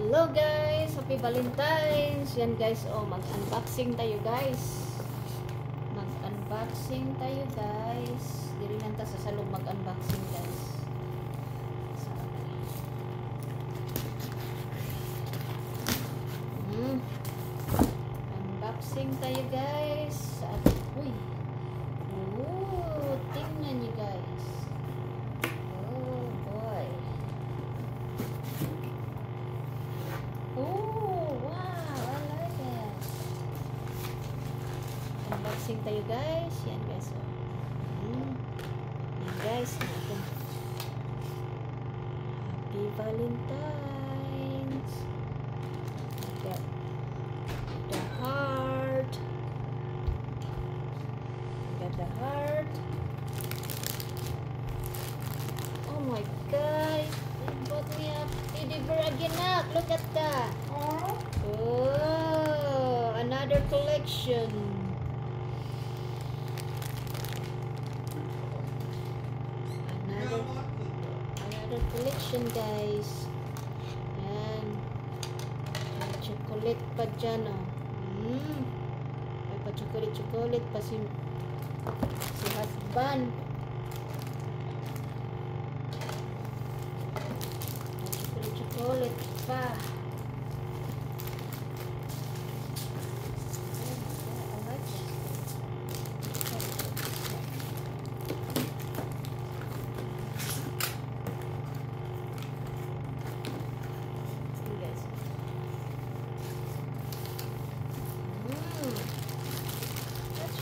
Hello guys! Happy Valentine's! Yan guys, oh, mag-unboxing tayo guys. Mag-unboxing tayo guys. Diri lang ta sa salong mag-unboxing guys. Unboxing tayo guys. Uy! Oh, tingnan niyo guys. Oh boy. Oh, wow, I like it. Unboxing tayo guys. Yan guys. Yan guys. Happy Valentine's. Got the heart. Got the heart. Oh my god. They bought me a teddy bear again. Look at that. Oh, another collection. Another collection guys. Yan. May chocolate pa dyan oh. May pa chocolate pa si husband. May chocolate pa.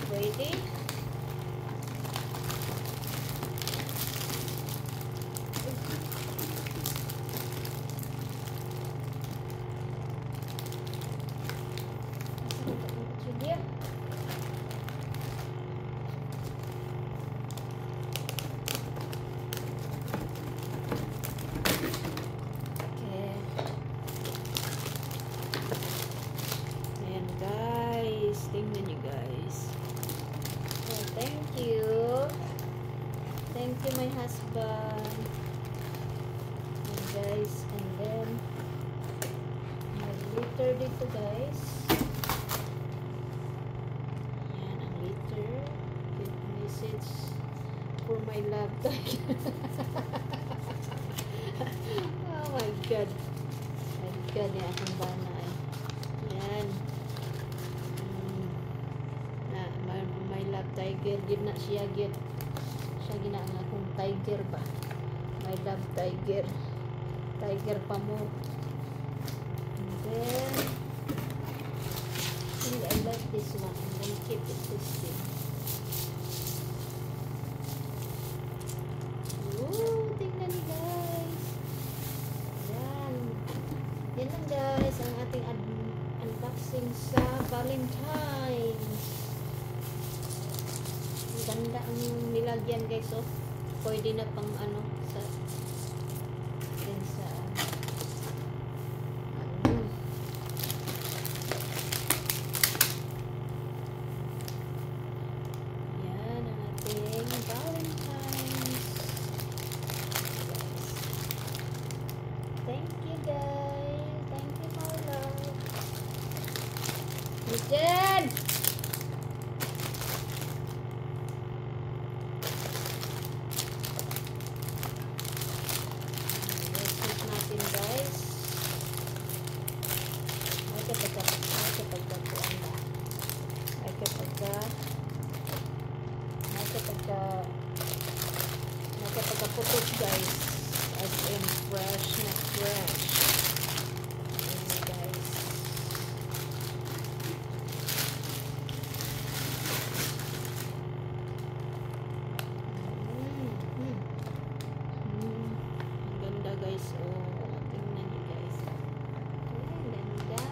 Ready? Tingnan niyo guys. Oh, thank you. Thank you my husband. And guys, and then may letter dito guys. Yan ang letter. With message for my love. Oh my god. My god, yan akong bana eh. Yan. My love tiger gid na siya gid. Siya gina nga akong tiger ba. My love tiger. Tiger pa mo. And then I like this one. I'm gonna keep it this thing. Ooh, tingnan niyo guys. Yan. Yan lang guys ang ating unboxing sa Valentine's. Ganda ang nilagyan guys, oh. Pwede na pang ano sa din sa yan ang ating Valentine's. Thank you guys. Thank you my love. Listen! Nakapagkaputos guys, as in fresh na fresh. Ayan guys. Ang ganda guys, oh, tingnan niyo guys. Ang ganda.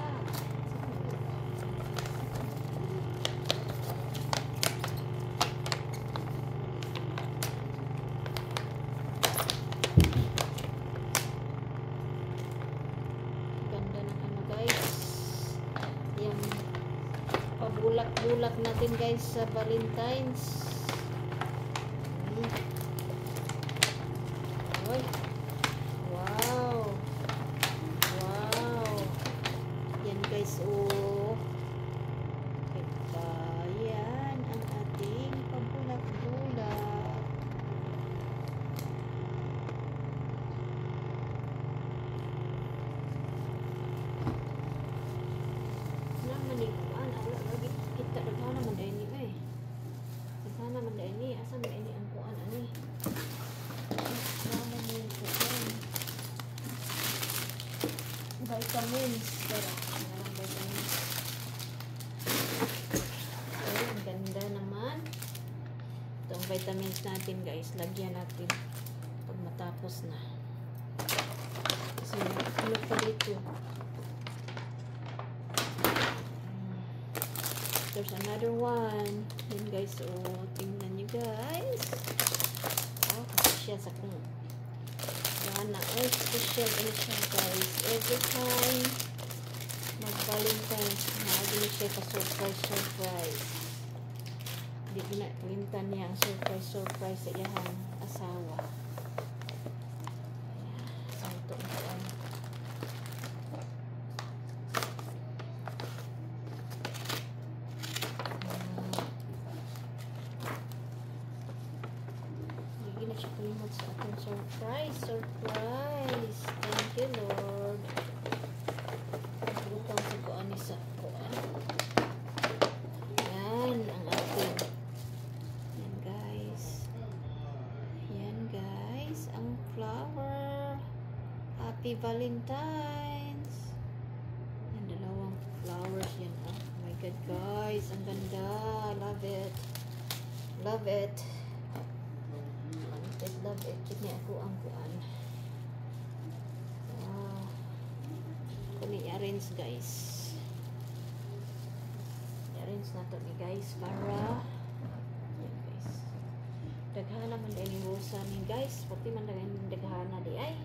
Bulak natin guys sa Valentine's. Wow. Wow. Vitamins. Tara, mga vitamins. Okay, ang ganda naman. Itong vitamins natin guys, lagyan natin pag matapos na. Kasi ano pa dito. There's another one. Yan guys, oh, tingnan nyo guys. Oh, kasi siya sa kung gana. Oh, special ano siya guys. Every time mag-Valentine's, naagin siya pa-surprise. Hindi ginalimtan niya ang surprise sa iyang asawa. Ayan. So, ito ang hindi na siya kalimot sa ating surprise. Thank you Lord. Butang sa kuan ni sa kuan. Yan ang ating. Yan guys, ang flower. Happy Valentine's. Yan, dalawang flowers yan. Oh my God guys, ang ganda. Love it. Love it. Love it. Check niya ako ang kuan. Wow. Kuni i-arrange guys. I-arrange na to ni guys para yan guys. Daghana man din yung rosa ni guys. Pati man lang yung daghana di ay.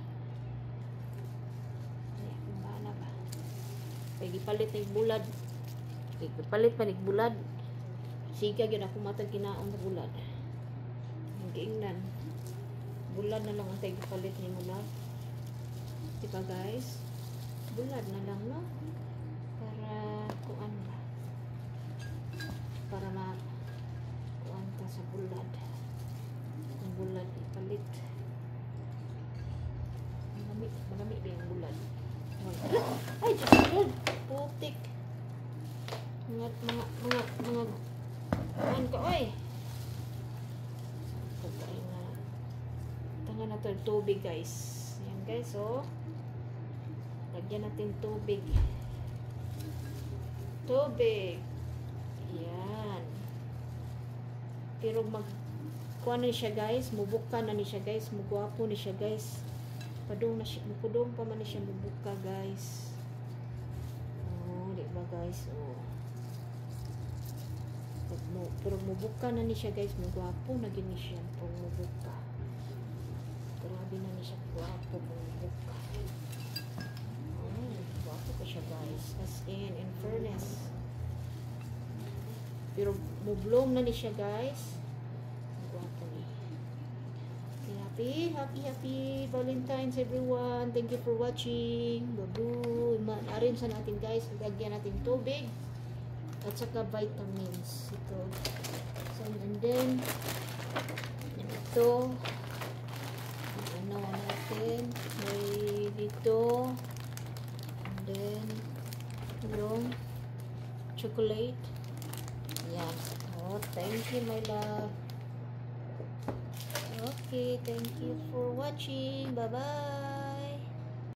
Ay, kumana ba? Pwede palit na bulad. Pwede palit pa bulad. Siga yun ako matag kinaon na bulad. Ang giingnan. Bulad na lang ang tayo palit ni mo love. Diba guys? Bulad na lang no? Para kuan ba? Para kuan ta sa bulad. Ang bulad ipalit. Malami ba yung bulad? Ay, Diyos ko! Putik! Mga kuan ka, oy! Pagkain na na ito yung tubig guys. Yan guys, oh. Lagyan natin tubig. Yan. Pero kuha na siya guys. Mubuka na ni siya guys. Mugwapo ni siya guys. Padung pa man ni siya mubuka guys. Oh, di ba guys? Oh. Pero mubuka na ni siya guys. Mugwapo na gini siya. Pag mubuka. Grabe na ni siya guwapo kung buka. Oh, guwapo ko siya guys. As in fairness. Pero mubloom na ni siya guys. Guwapo ni. Happy Valentine's everyone. Thank you for watching. Babu. Arrange na natin guys. Lagyan natin tubig. At saka vitamins. Ito. So, and then ito. Ano natin, may dito, and then yung chocolate. Yan. Oh, thank you my love. Okay, thank you for watching. Bye bye.